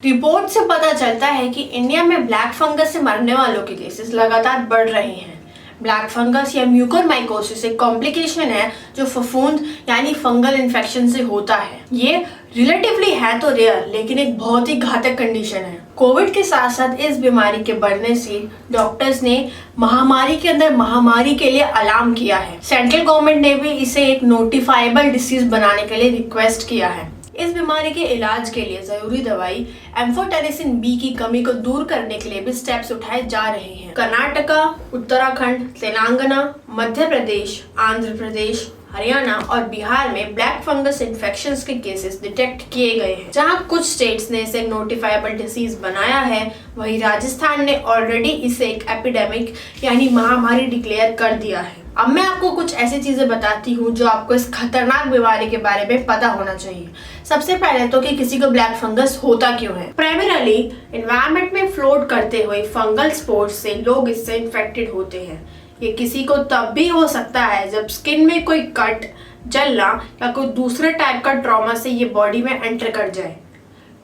Report से पता चलता है कि इंडिया में ब्लैक फंगस से मरने वालों के केसेस लगातार बढ़ रहे हैं। ब्लैक फंगस या म्यूकोरमाइकोसिस एक कॉम्प्लिकेशन है जो फफूंद यानी फंगल इन्फेक्शन से होता है। ये रिलेटिवली है तो रेयर, लेकिन एक बहुत ही घातक कंडीशन है। कोविड के साथ साथ इस बीमारी के बढ़ने से डॉक्टर्स ने महामारी के अंदर महामारी के लिए अलार्म किया है। सेंट्रल गवर्नमेंट ने भी इसे एक नोटिफाइबल डिसीज बनाने के लिए रिक्वेस्ट किया है। इस बीमारी के इलाज के लिए जरूरी दवाई एम्फोटेरिसिन बी की कमी को दूर करने के लिए भी स्टेप्स उठाए जा रहे हैं। कर्नाटका, उत्तराखंड, तेलंगाना, मध्य प्रदेश, आंध्र प्रदेश, हरियाणा और बिहार में ब्लैक फंगस इन्फेक्शंस के केसेस डिटेक्ट किए गए हैं। जहां कुछ स्टेट्स ने इसे नोटिफाइबल डिसीज बनाया है, वहीं राजस्थान ने ऑलरेडी इसे एक एपिडेमिक यानी महामारी डिक्लेयर कर दिया है। अब मैं आपको कुछ ऐसी चीजें बताती हूँ जो आपको इस खतरनाक बीमारी के बारे में पता होना चाहिए। सबसे पहले तो कि किसी को ब्लैक फंगस होता क्यों है। प्राइमरीली एनवायरनमेंट में फ्लोट करते हुए फंगल स्पोर्स से लोग इससे इन्फेक्टेड होते हैं। ये किसी को तब भी हो सकता है जब स्किन में कोई कट, जलना या कोई दूसरे टाइप का ट्रॉमा से ये बॉडी में एंटर कर जाए।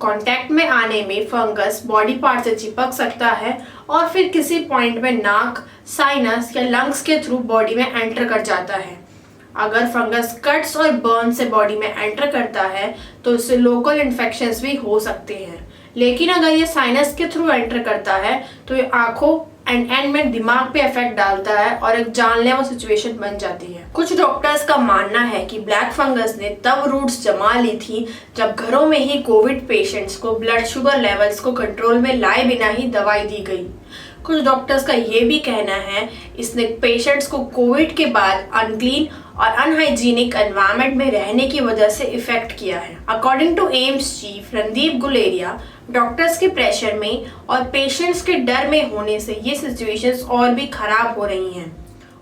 कांटेक्ट में आने में फंगस बॉडी पार्ट से चिपक सकता है और फिर किसी पॉइंट में नाक, साइनस या लंग्स के थ्रू बॉडी में एंटर कर जाता है। अगर फंगस कट्स और बर्न से बॉडी में एंटर करता है तो इससे लोकल इन्फेक्शंस भी हो सकते हैं, लेकिन अगर ये साइनस के थ्रू एंटर करता है तो ये आंखों एंड में दिमाग पे इफेक्ट डालता है और एक जानलेवा सिचुएशन बन जाती है। कुछ डॉक्टर्स का मानना है कि ब्लैक फंगस ने तब रूट्स जमा ली थी जब घरों में ही कोविड पेशेंट्स को ब्लड शुगर लेवल्स को कंट्रोल में लाए बिना ही दवाई दी गई। कुछ डॉक्टर्स का ये भी कहना है इसने पेशेंट्स को कोविड के बाद अनक्लीन और अनहाइजीनिक एनवायरनमेंट में रहने की वजह से इफेक्ट किया है। According to AIIMS chief Randeep Guleria, doctors के प्रेशर में और पेशेंट्स के डर में होने से ये सिचुएशंस और भी खराब हो रही हैं।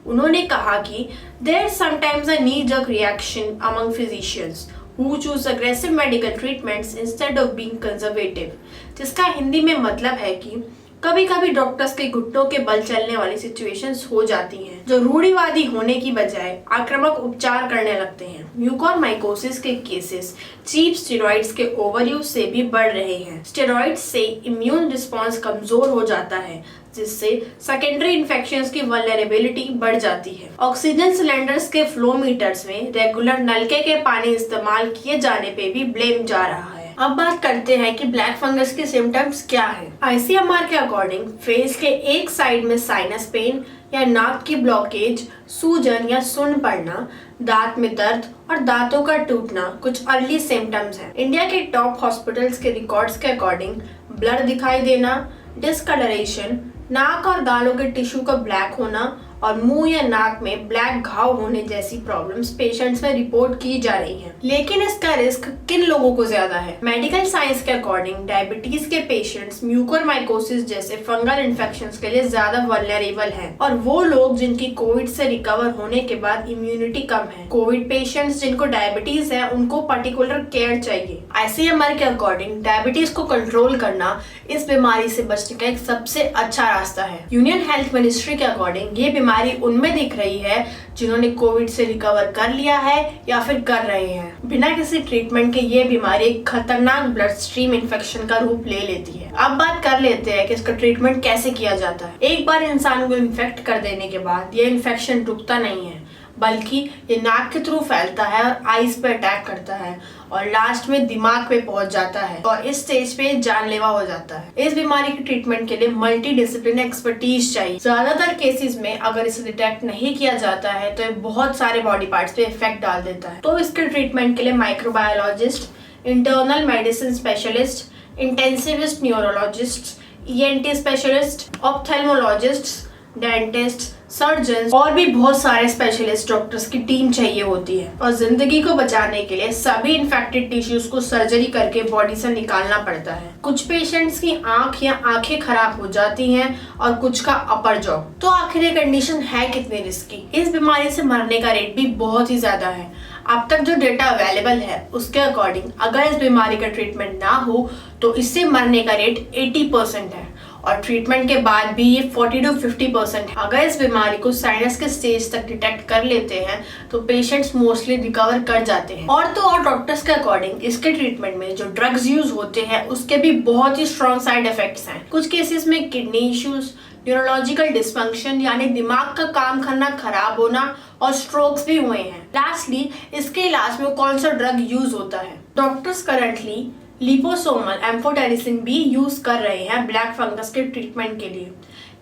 उन्होंने कहा कि there sometimes a knee jerk reaction among physicians who choose aggressive medical treatments instead of being conservative, जिसका हिंदी में मतलब है कि कभी कभी डॉक्टर्स के घुटनों के बल चलने वाली सिचुएशंस हो जाती हैं, जो रूढ़िवादी होने की बजाय आक्रामक उपचार करने लगते हैं। म्यूकोरमाइकोसिस के केसेस चीप स्टेरॉइड्स के ओवरयूज से भी बढ़ रहे हैं। स्टेरॉइड्स से इम्यून रिस्पांस कमजोर हो जाता है, जिससे सेकेंडरी इन्फेक्शंस की वल्नरेबिलिटी बढ़ जाती है। ऑक्सीजन सिलेंडर्स के फ्लो मीटर्स में रेगुलर नलके के पानी इस्तेमाल किए जाने पे भी ब्लेम जा रहा है। अब बात करते हैं कि ब्लैक फंगस के सिम्टम्स क्या है। ICMR के अकॉर्डिंग फेस के एक साइड में साइनस पेन या नाक की ब्लॉकेज, सूजन या सुन्न पड़ना, दांत में दर्द और दांतों का टूटना कुछ अर्ली सिम्टम्स हैं। इंडिया के टॉप हॉस्पिटल्स के रिकॉर्ड्स के अकॉर्डिंग ब्लर दिखाई देना, डिस्कलरेशन, नाक और गालों के टिश्यू का ब्लैक होना और मुंह या नाक में ब्लैक घाव होने जैसी प्रॉब्लम्स पेशेंट्स में रिपोर्ट की जा रही हैं। लेकिन इसका रिस्क किन लोगों को ज्यादा है? मेडिकल साइंस के अकॉर्डिंग डायबिटीज के पेशेंट्स म्यूकोरमाइकोसिस जैसे फंगल इन्फेक्शंस के लिए ज्यादा वल्नरेबल हैं और वो लोग जिनकी कोविड से रिकवर होने के बाद इम्यूनिटी कम है। कोविड पेशेंट्स जिनको डायबिटीज है उनको पर्टिकुलर केयर चाहिए। ICMR के अकॉर्डिंग डायबिटीज को कंट्रोल करना इस बीमारी से बचने का एक सबसे अच्छा रास्ता है। यूनियन हेल्थ मिनिस्ट्री के अकॉर्डिंग ये बीमारी उनमें दिख रही है जिन्होंने कोविड से रिकवर कर लिया है या फिर कर रहे हैं। बिना किसी ट्रीटमेंट के ये बीमारी एक खतरनाक ब्लड स्ट्रीम इन्फेक्शन का रूप ले लेती है। अब बात कर लेते हैं कि इसका ट्रीटमेंट कैसे किया जाता है। एक बार इंसान को इन्फेक्ट कर देने के बाद ये इन्फेक्शन रुकता नहीं है, बल्कि ये नाक के थ्रू फैलता है और आईज पे अटैक करता है और लास्ट में दिमाग पे पहुंच जाता है और इस स्टेज पे जानलेवा हो जाता है। इस बीमारी के ट्रीटमेंट के लिए मल्टी डिसिप्लिन एक्सपर्टीज चाहिए। ज्यादातर केसेस में अगर इसे डिटेक्ट नहीं किया जाता है तो ये बहुत सारे बॉडी पार्ट्स पे इफेक्ट डाल देता है। तो इसके ट्रीटमेंट के लिए microbiologist, internal medicine specialist, intensivist neurologist, ENT specialist, ophthalmologist, dentist, surgeon और भी बहुत सारे स्पेशलिस्ट डॉक्टर्स की टीम चाहिए होती है। और जिंदगी को बचाने के लिए सभी इन्फेक्टेड टिश्यूज को सर्जरी करके बॉडी से निकालना पड़ता है। कुछ पेशेंट्स की आंख या आंखें खराब हो जाती हैं और कुछ का अपर जॉ। तो आखिर ये कंडीशन है कितनी रिस्की? इस बीमारी से मरने का रेट भी बहुत ही ज्यादा है। अब तक जो डेटा अवेलेबल है उसके अकॉर्डिंग अगर इस बीमारी का ट्रीटमेंट ना हो तो इससे मरने का रेट 80% है और ट्रीटमेंट के बाद भी ये 40 to 50% है। अगर इस बीमारी को साइनस के स्टेज तक डिटेक्ट कर लेते हैं तो पेशेंट्स मोस्टली रिकवर कर जाते हैं। और तो और डॉक्टर्स के अकॉर्डिंग इसके ट्रीटमेंट में जो ड्रग्स यूज होते हैं उसके भी बहुत ही स्ट्रॉन्ग साइड इफेक्ट्स हैं। कुछ केसेस में किडनी इश्यूज, न्यूरोलॉजिकल डिस्फंक्शन यानी दिमाग का काम करना खराब होना और स्ट्रोक्स भी हुए हैं। लास्टली इसके इलाज में कौन सा ड्रग यूज होता है? डॉक्टर्स करंटली लिपोसोमल एम्फोटेरिसिन भी यूज कर रहे हैं ब्लैक फंगस के ट्रीटमेंट के लिए।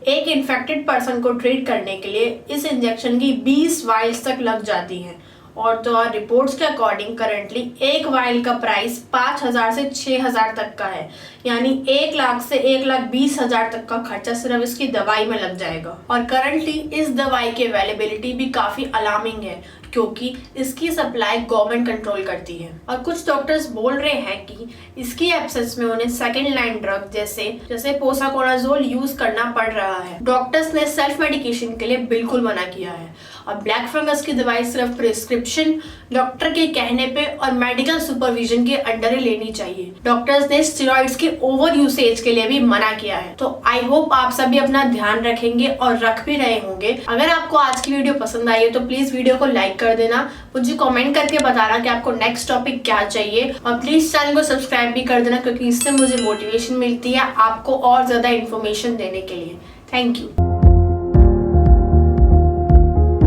एक इन्फेक्टेड पर्सन को ट्रीट करने के लिए इस इंजेक्शन की 20 वाइल्स तक लग जाती हैं। और तो और रिपोर्ट्स के अकॉर्डिंग करंटली एक वाइल का प्राइस 5,000 से 6,000 तक का है, यानी 1 लाख से 1,20,000 तक का खर्चा सिर्फ इसकी दवाई में लग जाएगा। और करंटली इस दवाई की अवेलेबिलिटी भी काफी अलार्मिंग है क्योंकि इसकी सप्लाई गवर्नमेंट कंट्रोल करती है। और कुछ डॉक्टर्स बोल रहे हैं कि इसकी एब्सेंस में उन्हें सेकेंड लाइन ड्रग जैसे पोसाकोनाजोल यूज करना पड़ रहा है। डॉक्टर्स ने सेल्फ मेडिकेशन के लिए बिल्कुल मना किया है और ब्लैक फंगस की दवाई सिर्फ प्रिस्क्रिप्शन, डॉक्टर के कहने पे और मेडिकल सुपरविजन के अंडर ही लेनी चाहिए। डॉक्टर्स ने स्टेरॉइड्स के ओवर यूसेज के लिए भी मना किया है। तो आई होप आप सभी अपना ध्यान रखेंगे और रख भी रहे होंगे। अगर आपको आज की वीडियो पसंद आई है तो प्लीज वीडियो को लाइक कर देना, मुझे कमेंट करके बताना कि आपको नेक्स्ट टॉपिक क्या चाहिए और प्लीज चैनल को सब्सक्राइब भी कर देना क्योंकि इससे मुझे मोटिवेशन मिलती है आपको और ज्यादा इन्फॉर्मेशन देने के लिए। Thank you.